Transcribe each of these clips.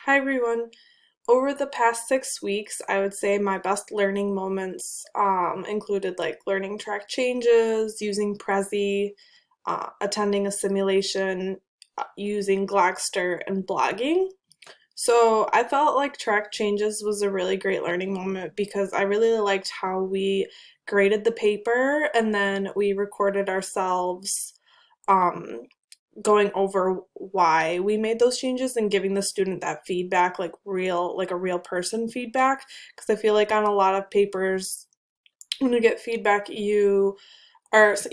Hi everyone. Over the past 6 weeks, I would say my best learning moments included like learning track changes, using Prezi, attending a simulation, using Glaxter, and blogging. So I felt like track changes was a really great learning moment because I really liked how we graded the paper and then we recorded ourselves um, going over why we made those changes and giving the student that feedback, like a real person feedback. Because I feel like on a lot of papers when you get feedback, you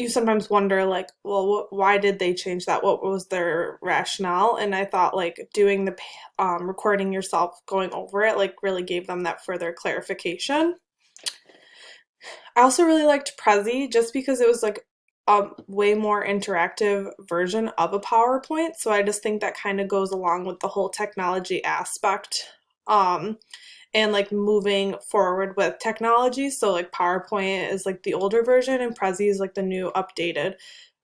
sometimes wonder like, well, why did they change that, what was their rationale? And I thought like doing the recording yourself going over it like really gave them that further clarification. I also really liked Prezi just because it was like a way more interactive version of a PowerPoint. So I just think that kind of goes along with the whole technology aspect. And like moving forward with technology. So like PowerPoint is like the older version and Prezi is like the new updated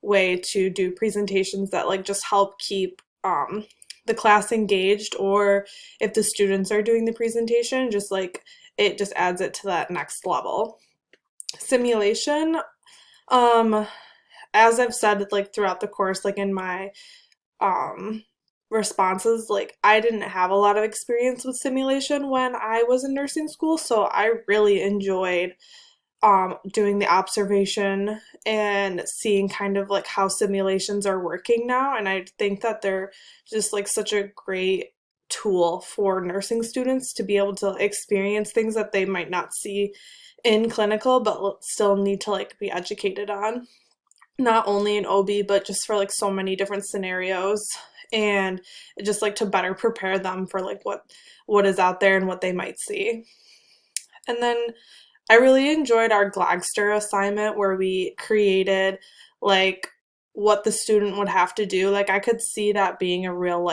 way to do presentations that like just help keep the class engaged, or if the students are doing the presentation, just like it just adds it to that next level. Simulation, um, as I've said like throughout the course, like in my um responses, like I didn't have a lot of experience with simulation when I was in nursing school, so I really enjoyed doing the observation and seeing kind of like how simulations are working now, and I think that they're just like such a great tool for nursing students to be able to experience things that they might not see in clinical but still need to like be educated on, not only in OB but just for like so many different scenarios, and just like to better prepare them for like what is out there and what they might see. And then I really enjoyed our Glagster assignment where we created like what the student would have to do. Like I could see that being a real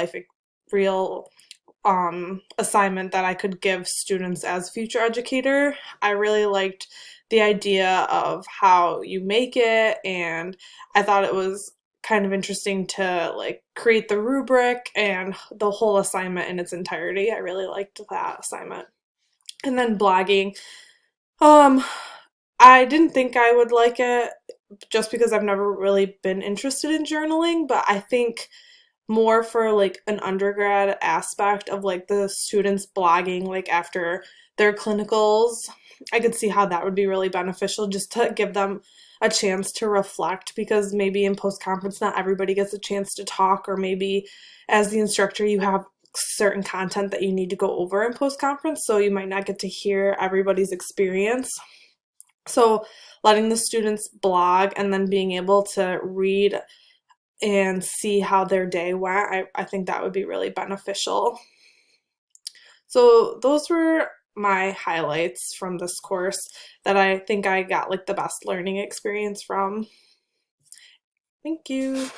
assignment that I could give students as future educator. I really liked the idea of how you make it, and I thought it was kind of interesting to like create the rubric and the whole assignment in its entirety. I really liked that assignment. And then blogging. Um, I didn't think I would like it just because I've never really been interested in journaling, but I think more for like an undergrad aspect of like the students blogging like after their clinicals. I could see how that would be really beneficial just to give them a chance to reflect, because maybe in post conference not everybody gets a chance to talk, or maybe as the instructor you have certain content that you need to go over in post conference, so you might not get to hear everybody's experience. So letting the students blog and then being able to read and see how their day went, I think that would be really beneficial. So those were my highlights from this course that I think I got like the best learning experience from. Thank you.